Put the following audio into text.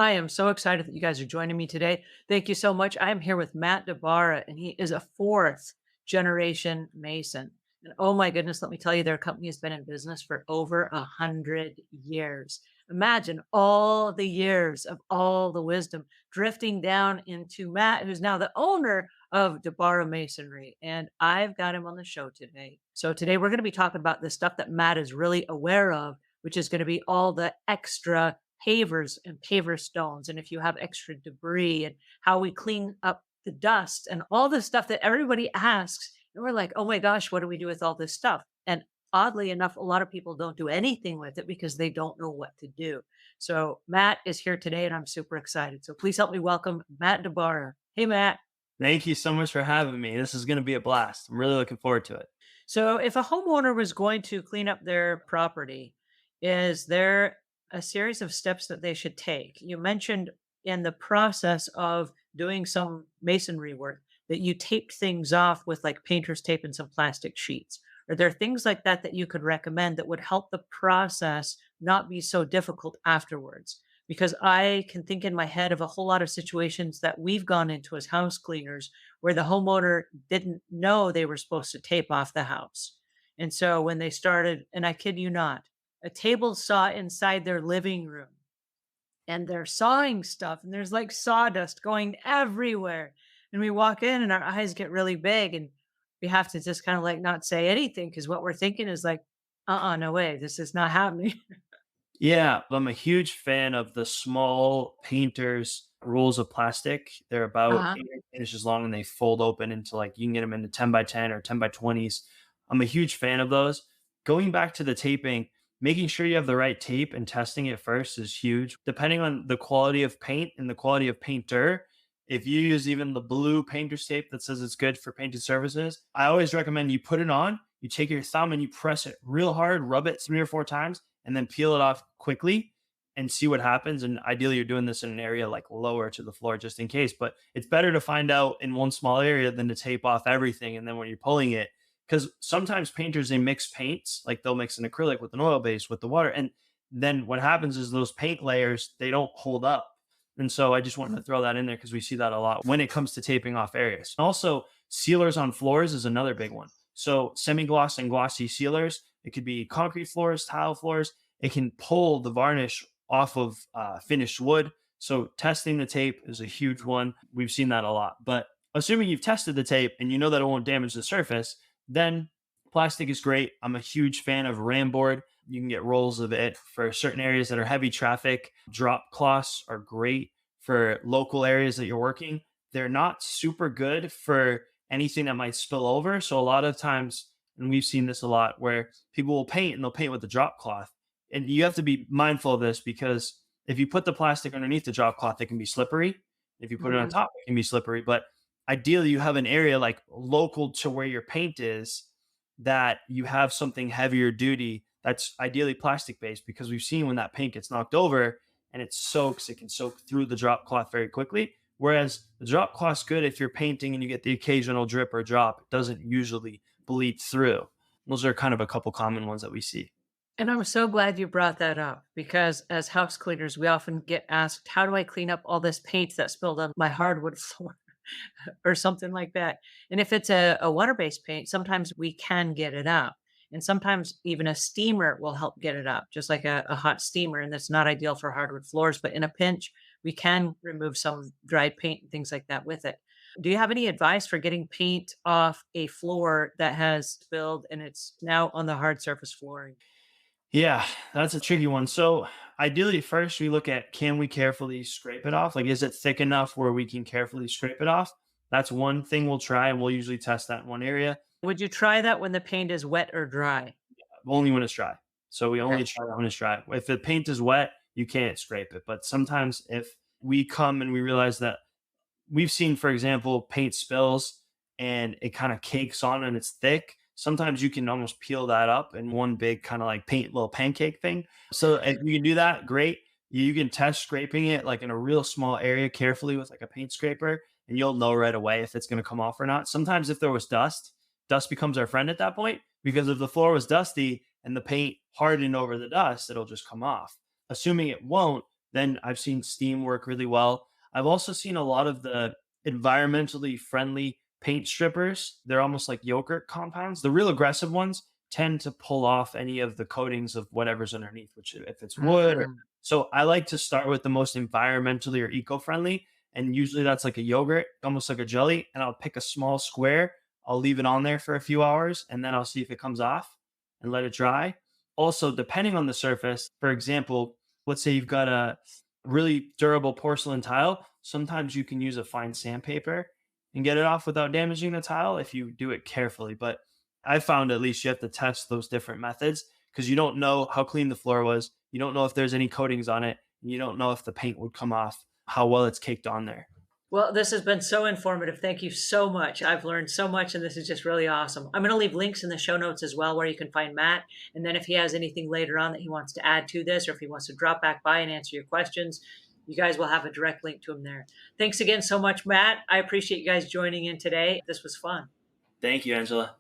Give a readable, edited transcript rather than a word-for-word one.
I am so excited that you guys are joining me today. Thank you so much. I am here with Matt DiBara, and he is a fourth generation Mason. And oh my goodness, let me tell you, their company has been in business for over 100 years. Imagine all the years of all the wisdom drifting down into Matt, who's now the owner of DiBara Masonry. And I've got him on the show today. So today we're going to be talking about the stuff that Matt is really aware of, which is going to be all the extra pavers and paver stones, and if you have extra debris, and how we clean up the dust and all the stuff that everybody asks. And we're like, oh my gosh, what do we do with all this stuff? And oddly enough, a lot of people don't do anything with it because they don't know what to do. So Matt is here today, and I'm super excited. So please help me welcome Matt DiBara. Hey, Matt. Thank you so much for having me. This is going to be a blast. I'm really looking forward to it. So if a homeowner was going to clean up their property, is there a series of steps that they should take? You mentioned in the process of doing some masonry work that you taped things off with like painter's tape and some plastic sheets. Are there things like that that you could recommend that would help the process not be so difficult afterwards? Because I can think in my head of a whole lot of situations that we've gone into as house cleaners where the homeowner didn't know they were supposed to tape off the house. And so when they started, and I kid you not, a table saw inside their living room, and they're sawing stuff, and there's like sawdust going everywhere. And we walk in and our eyes get really big, and we have to just kind of like not say anything because what we're thinking is like, no way, this is not happening. Yeah, I'm a huge fan of the small painters rolls of plastic. They're about Uh-huh. 8 inches long and they fold open into like you can get them into 10 by 10 or 10 by 20s. I'm a huge fan of those. Going back to the taping, making sure you have the right tape and testing it first is huge. Depending on the quality of paint and the quality of painter, if you use even the blue painter's tape that says it's good for painted surfaces, I always recommend you put it on, you take your thumb and you press it real hard, rub it 3 or 4 times, and then peel it off quickly and see what happens. And ideally, you're doing this in an area like lower to the floor just in case. But it's better to find out in one small area than to tape off everything. And then when you're pulling it, because sometimes painters they mix paints, like they'll mix an acrylic with an oil base with the water, and then what happens is those paint layers they don't hold up. And so I just wanted to throw that in there because we see that a lot when it comes to taping off areas. Also, sealers on floors is another big one. So semi-gloss and glossy sealers, it could be concrete floors, tile floors. It can pull the varnish off of finished wood. So testing the tape is a huge one. We've seen that a lot. But assuming you've tested the tape and you know that it won't damage the surface, then plastic is great. I'm a huge fan of Ramboard. You can get rolls of it for certain areas that are heavy traffic. Drop cloths are great for local areas that you're working. They're not super good for anything that might spill over. So a lot of times, and we've seen this a lot, where people will paint and they'll paint with the drop cloth. And you have to be mindful of this because if you put the plastic underneath the drop cloth, it can be slippery. If you put it on Mhm. top, it can be slippery. But ideally, you have an area like local to where your paint is that you have something heavier duty that's ideally plastic based because we've seen when that paint gets knocked over and it soaks, it can soak through the drop cloth very quickly. Whereas the drop cloth's good if you're painting and you get the occasional drip or drop, it doesn't usually bleed through. Those are kind of a couple common ones that we see. And I'm so glad you brought that up because as house cleaners, we often get asked, how do I clean up all this paint that spilled on my hardwood floor? Or something like that. And if it's a water-based paint, sometimes we can get it up. And sometimes even a steamer will help get it up, just like a hot steamer. And that's not ideal for hardwood floors, but in a pinch, we can remove some dried paint and things like that with it. Do you have any advice for getting paint off a floor that has spilled and it's now on the hard surface flooring? Yeah, that's a tricky one. So ideally, first we look at can we carefully scrape it off? Like, is it thick enough where we can carefully scrape it off? That's one thing we'll try, and we'll usually test that in one area, Would you try that when the paint is wet or dry? only when it's dry. So we Okay. only try that when it's dry. If the paint is wet, you can't scrape it. But sometimes if we come and we realize that we've seen, for example, paint spills and it kind of cakes on and it's thick. Sometimes you can almost peel that up in one big kind of like paint little pancake thing. So if you can do that, great. You can test scraping it like in a real small area carefully with like a paint scraper, and you'll know right away if it's going to come off or not. Sometimes if there was dust, dust becomes our friend at that point because if the floor was dusty and the paint hardened over the dust, it'll just come off. Assuming it won't, Then I've seen steam work really well. I've also seen a lot of the environmentally friendly paint strippers. They're almost like yogurt compounds. The real aggressive ones tend to pull off any of the coatings of whatever's underneath, which if it's wood or Mm. so I like to start with the most environmentally or eco-friendly. And usually that's like a yogurt, almost like a jelly. And I'll pick a small square. I'll leave it on there for a few hours and then I'll see if it comes off and let it dry. Also, depending on the surface, for example, let's say you've got a really durable porcelain tile. Sometimes you can use a fine sandpaper and get it off without damaging the tile if you do it carefully. But I found at least you have to test those different methods because you don't know how clean the floor was. You don't know if there's any coatings on it. And you don't know if the paint would come off, how well it's caked on there. Well, this has been so informative. Thank you so much. I've learned so much, and this is just really awesome. I'm going to leave links in the show notes as well where you can find Matt. And then if he has anything later on that he wants to add to this, or if he wants to drop back by and answer your questions, you guys will have a direct link to him there. Thanks again so much, Matt. I appreciate you guys joining in today. This was fun. Thank you, Angela.